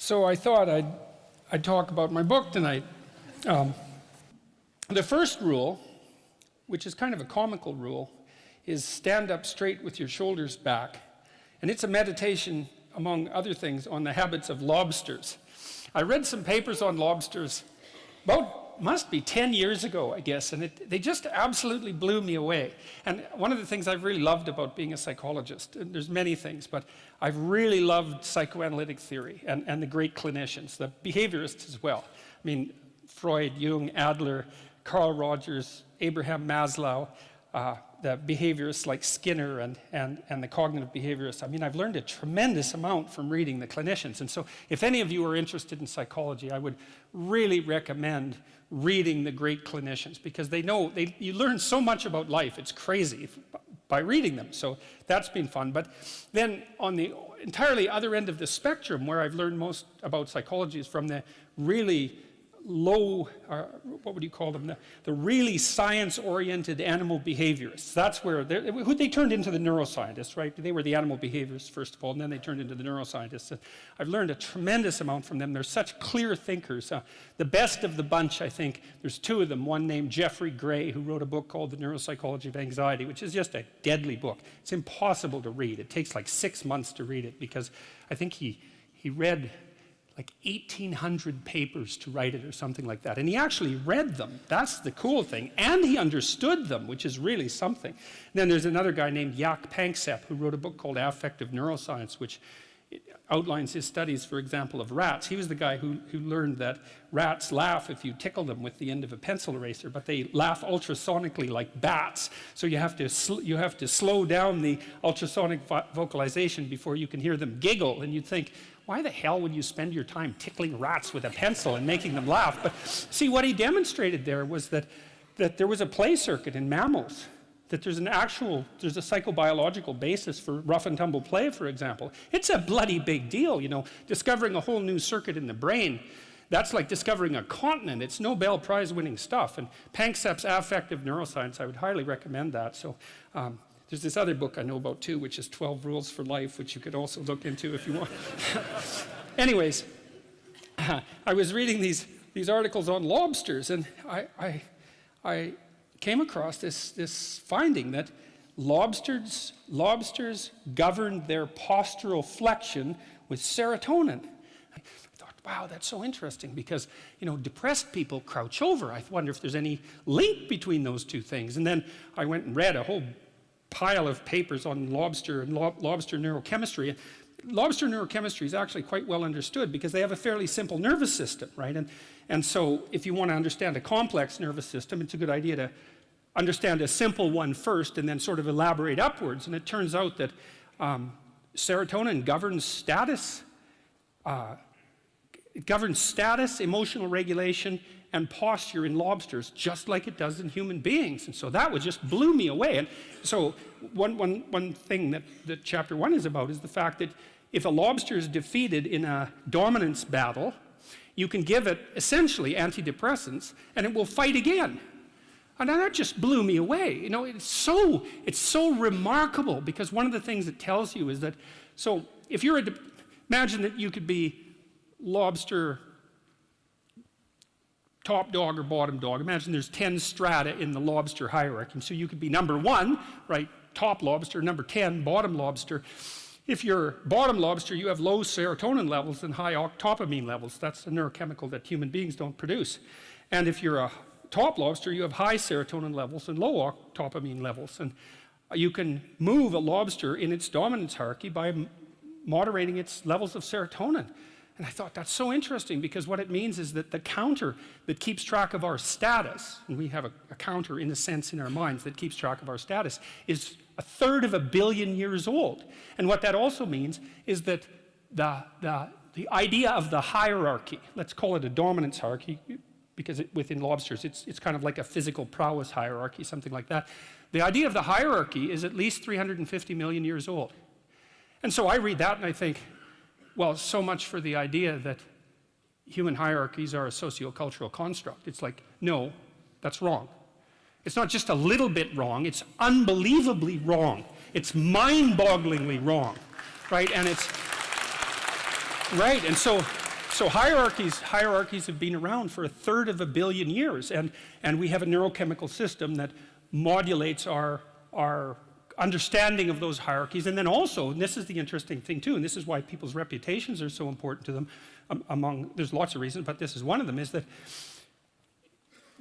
So I thought I'd talk about my book tonight. The first rule, which is kind of a comical rule, is stand up straight with your shoulders back. And it's a meditation, among other things, on the habits of lobsters. I read some papers on lobsters must be 10 years ago, I guess, and they just absolutely blew me away. And one of the things I've really loved about being a psychologist, and there's many things, but I've really loved psychoanalytic theory and the great clinicians, the behaviorists as well. I mean, Freud, Jung, Adler, Carl Rogers, Abraham Maslow, the behaviorists like Skinner and the cognitive behaviorists. I mean, I've learned a tremendous amount from reading the clinicians. And so if any of you are interested in psychology, I would really recommend reading the great clinicians, because you learn so much about life. It's crazy by reading them. So that's been fun. But then on the entirely other end of the spectrum, where I've learned most about psychology, is from the really low, what would you call them, the really science-oriented animal behaviorists. That's where they turned into the neuroscientists, right? They were the animal behaviorists first of all, and then they turned into the neuroscientists. And I've learned a tremendous amount from them. They're such clear thinkers. The best of the bunch, I think, there's two of them. One named Jeffrey Gray, who wrote a book called The Neuropsychology of Anxiety, which is just a deadly book. It's impossible to read. It takes like 6 months to read it, because I think he read like 1,800 papers to write it or something like that. And he actually read them. That's the cool thing. And he understood them, which is really something. And then there's another guy named Jaak Panksepp, who wrote a book called Affective Neuroscience, which outlines his studies, for example, of rats. He was the guy who learned that rats laugh if you tickle them with the end of a pencil eraser, but they laugh ultrasonically like bats. So you have to slow down the ultrasonic vocalization before you can hear them giggle. And you'd think, why the hell would you spend your time tickling rats with a pencil and making them laugh? But see, what he demonstrated there was that there was a play circuit in mammals, that there's a psychobiological basis for rough and tumble play, for example. It's a bloody big deal, you know, discovering a whole new circuit in the brain. That's like discovering a continent. It's Nobel Prize winning stuff. And Panksepp's Affective Neuroscience, I would highly recommend that. So there's this other book I know about too, which is 12 Rules for Life, which you could also look into if you want. Anyways, I was reading these articles on lobsters, and I came across this finding that lobsters govern their postural flexion with serotonin. I thought, wow, that's so interesting, because, you know, depressed people crouch over. I wonder if there's any link between those two things. And then I went and read a whole pile of papers on lobster and lobster neurochemistry. Lobster neurochemistry is actually quite well understood, because they have a fairly simple nervous system, right? And so if you want to understand a complex nervous system, it's a good idea to understand a simple one first and then sort of elaborate upwards. And it turns out that serotonin governs status. It governs status, emotional regulation, and posture in lobsters, just like it does in human beings. And so that just blew me away. And so one thing that chapter 1 is about is the fact that if a lobster is defeated in a dominance battle, you can give it essentially antidepressants, and it will fight again. And that just blew me away. You know, it's so remarkable, because one of the things it tells you is that, so if you're imagine that you could be lobster top dog or bottom dog. Imagine there's 10 strata in the lobster hierarchy. And so you could be number 1, right, top lobster, number 10, bottom lobster. If you're bottom lobster, you have low serotonin levels and high octopamine levels. That's a neurochemical that human beings don't produce. And if you're a top lobster, you have high serotonin levels and low octopamine levels. And you can move a lobster in its dominance hierarchy by moderating its levels of serotonin. And I thought that's so interesting, because what it means is that the counter that keeps track of our status, and we have a counter in a sense in our minds that keeps track of our status, is 1/3 of a billion years old. And what that also means is that the idea of the hierarchy, let's call it a dominance hierarchy, because within lobsters it's kind of like a physical prowess hierarchy, something like that. The idea of the hierarchy is at least 350 million years old. And so I read that and I think, well, so much for the idea that human hierarchies are a sociocultural construct. It's like, no, that's wrong. It's not just a little bit wrong, it's unbelievably wrong. It's mind-bogglingly wrong, right? And it's, right, and so So hierarchies have been around for 1/3 of a billion years, and we have a neurochemical system that modulates our understanding of those hierarchies. And then also, and this is the interesting thing too, and this is why people's reputations are so important to them, there's lots of reasons, but this is one of them, is that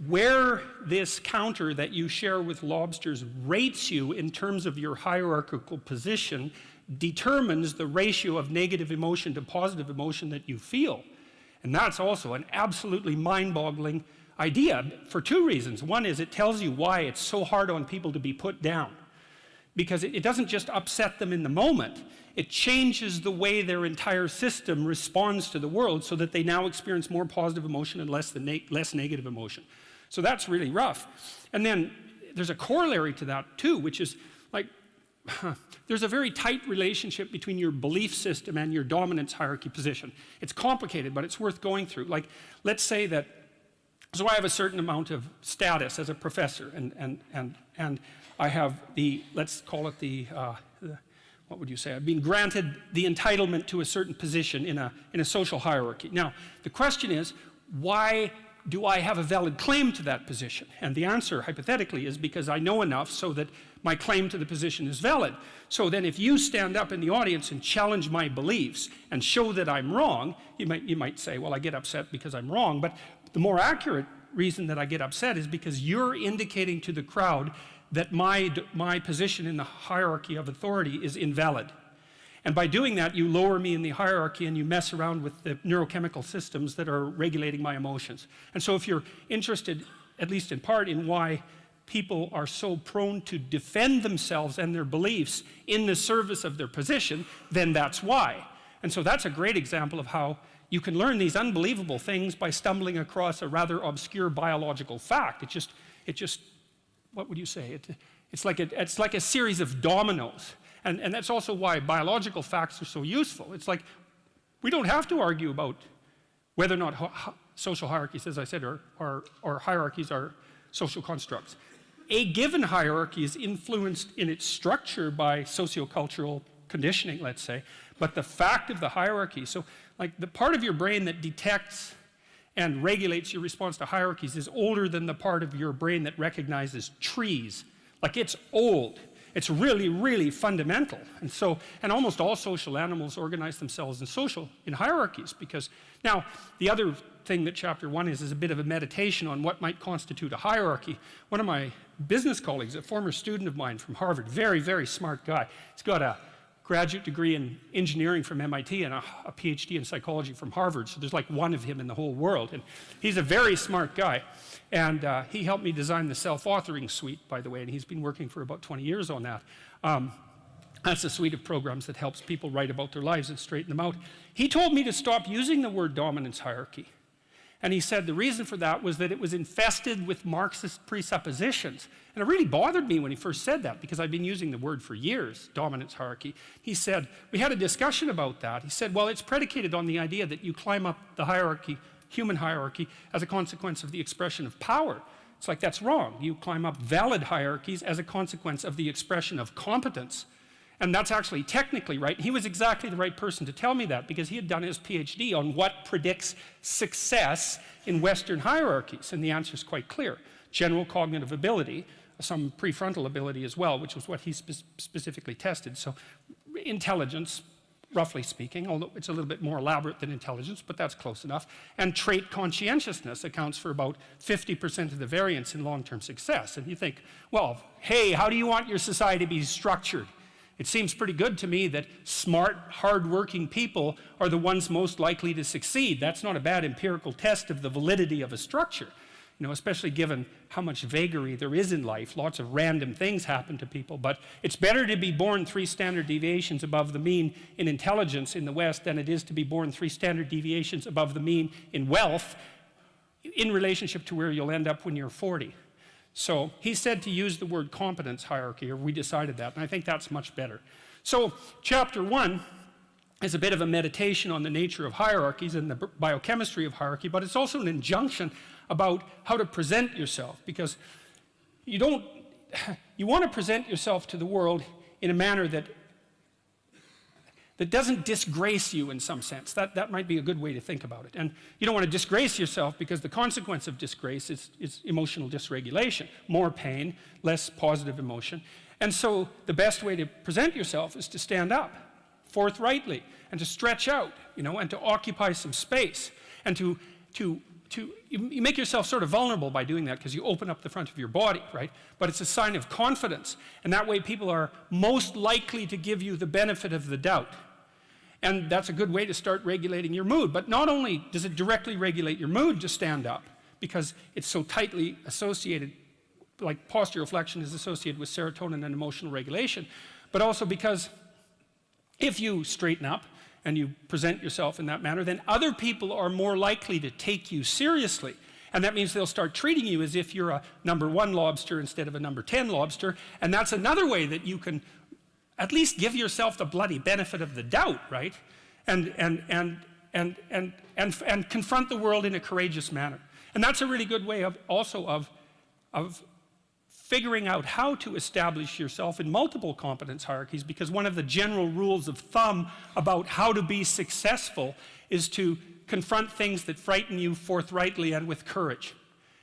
where this counter that you share with lobsters rates you in terms of your hierarchical position determines the ratio of negative emotion to positive emotion that you feel. And that's also an absolutely mind-boggling idea for two reasons. One is it tells you why it's so hard on people to be put down. Because it doesn't just upset them in the moment, it changes the way their entire system responds to the world so that they now experience more positive emotion and less negative emotion. So that's really rough. And then there's a corollary to that too, which is like, there's a very tight relationship between your belief system and your dominance hierarchy position. It's complicated, but it's worth going through. Like, let's say that, so I have a certain amount of status as a professor, and I have the, let's call it the what would you say? I've been granted the entitlement to a certain position in a social hierarchy. Now, the question is, why do I have a valid claim to that position? And the answer, hypothetically, is because I know enough so that my claim to the position is valid. So then if you stand up in the audience and challenge my beliefs and show that I'm wrong, you might say, well, I get upset because I'm wrong, but the more accurate reason that I get upset is because you're indicating to the crowd that my position in the hierarchy of authority is invalid. And by doing that, you lower me in the hierarchy and you mess around with the neurochemical systems that are regulating my emotions. And so if you're interested, at least in part, in why people are so prone to defend themselves and their beliefs in the service of their position, then that's why. And so that's a great example of how you can learn these unbelievable things by stumbling across a rather obscure biological fact. It just what would you say? It's like a series of dominoes. And that's also why biological facts are so useful. It's like, we don't have to argue about whether or not social hierarchies, as I said, or hierarchies are social constructs. A given hierarchy is influenced in its structure by sociocultural conditioning, let's say, but the fact of the hierarchy, so like the part of your brain that detects and regulates your response to hierarchies is older than the part of your brain that recognizes trees. Like, it's old. It's really, really fundamental. And so, and almost all social animals organize themselves in hierarchies, because now the other thing that chapter 1 is a bit of a meditation on what might constitute a hierarchy. One of my business colleagues, a former student of mine from Harvard, very, very smart guy. He's got a graduate degree in engineering from MIT and a PhD in psychology from Harvard, so there's like one of him in the whole world. And he's a very smart guy. And he helped me design the self-authoring suite, by the way, and he's been working for about 20 years on that. That's a suite of programs that helps people write about their lives and straighten them out. He told me to stop using the word dominance hierarchy. And he said the reason for that was that it was infested with Marxist presuppositions. And it really bothered me when he first said that, because I've been using the word for years, dominance hierarchy. He said, we had a discussion about that. He said, well, it's predicated on the idea that you climb up the hierarchy, human hierarchy, as a consequence of the expression of power. It's like, that's wrong. You climb up valid hierarchies as a consequence of the expression of competence. And that's actually technically right. He was exactly the right person to tell me that, because he had done his PhD on what predicts success in Western hierarchies. And the answer is quite clear. General cognitive ability, some prefrontal ability as well, which was what he specifically tested. So intelligence, roughly speaking, although it's a little bit more elaborate than intelligence, but that's close enough. And trait conscientiousness accounts for about 50% of the variance in long-term success. And you think, well, hey, how do you want your society to be structured? It seems pretty good to me that smart, hard-working people are the ones most likely to succeed. That's not a bad empirical test of the validity of a structure, you know, especially given how much vagary there is in life. Lots of random things happen to people, but it's better to be born 3 standard deviations above the mean in intelligence in the West than it is to be born 3 standard deviations above the mean in wealth in relationship to where you'll end up when you're 40. So he said to use the word competence hierarchy, or we decided that, and I think that's much better. So chapter 1 is a bit of a meditation on the nature of hierarchies and the biochemistry of hierarchy, but it's also an injunction about how to present yourself, because you want to present yourself to the world in a manner that doesn't disgrace you in some sense. That might be a good way to think about it. And you don't want to disgrace yourself, because the consequence of disgrace is emotional dysregulation, more pain, less positive emotion. And so the best way to present yourself is to stand up forthrightly and to stretch out, you know, and to occupy some space, and you make yourself sort of vulnerable by doing that, because you open up the front of your body, right? But it's a sign of confidence, and that way people are most likely to give you the benefit of the doubt. And that's a good way to start regulating your mood. But not only does it directly regulate your mood to stand up, because it's so tightly associated, like postural flexion is associated with serotonin and emotional regulation, but also because if you straighten up and you present yourself in that manner, then other people are more likely to take you seriously. And that means they'll start treating you as if you're a number 1 lobster instead of a number 10 lobster. And that's another way that you can at least give yourself the bloody benefit of the doubt, right? And confront the world in a courageous manner. And that's a really good way of figuring out how to establish yourself in multiple competence hierarchies, because one of the general rules of thumb about how to be successful is to confront things that frighten you forthrightly and with courage.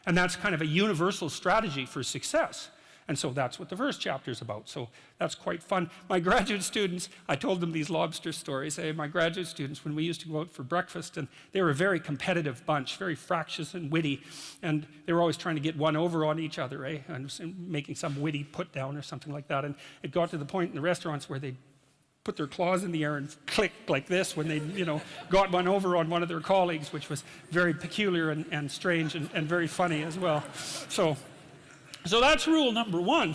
And that's kind of a universal strategy for success. And so that's what the first chapter is about. So that's quite fun. My graduate students, I told them these lobster stories. My graduate students, when we used to go out for breakfast, and they were a very competitive bunch, very fractious and witty, and they were always trying to get one over on each other, and making some witty put down or something like that. And it got to the point in the restaurants where they put their claws in the air and click like this when they, you know, got one over on one of their colleagues, which was very peculiar and strange and very funny as well. So that's rule number 1.